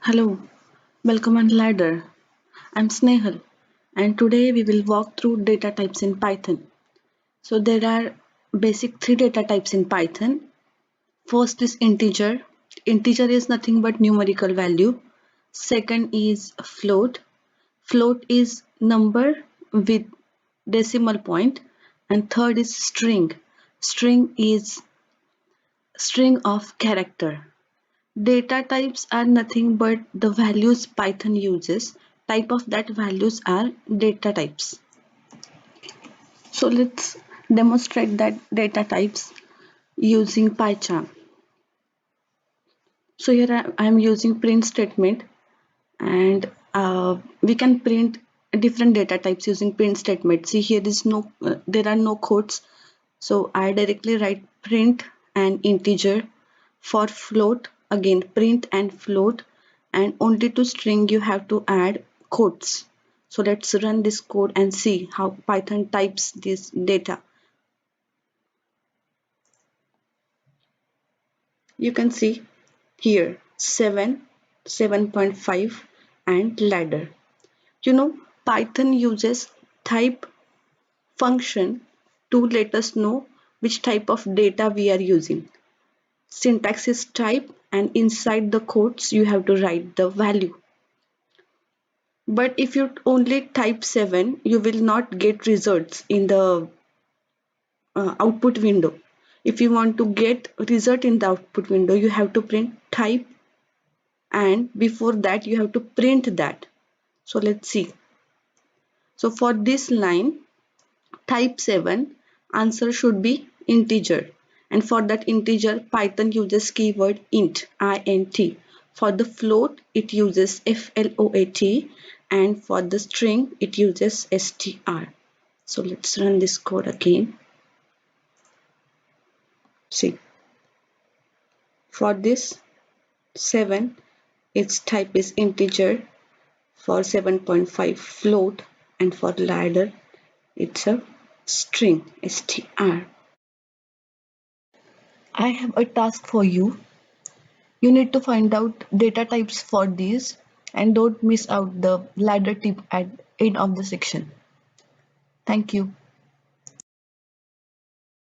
Hello, welcome on Ladder. I'm Snehal, and today we will walk through data types in Python. So there are basic three data types in Python. First is integer. Integer is nothing but numerical value. Second is float. Float is number with decimal point. And third is string. String is string of character. Data types are nothing but the values Python uses. Type of that values are data types. So let's demonstrate that data types using PyCharm. So here I am using print statement, and we can print different data types using print statement. See, here is there are no quotes. So I directly write print and integer. For float, again print and float, and only to string you have to add quotes. So let's run this code and see how Python types this data. You can see here 7, 7.5 and ladder. Python uses type function to let us know which type of data we are using. Syntax is type, and inside the quotes you have to write the value. But if you only type 7, you will not get results in the output window. If you want to get result in the output window, you have to print type, and before that you have to print that. So let's see. So for this line, type 7, answer should be integer. And for that integer, Python uses keyword int, int. For the float, it uses float, and for the string, it uses str. So let's run this code again. See, for this 7, its type is integer. For 7.5 float, and for ladder, it's a string, str. I have a task for you. You need to find out data types for these, and don't miss out the ladder tip at end of the section. Thank you.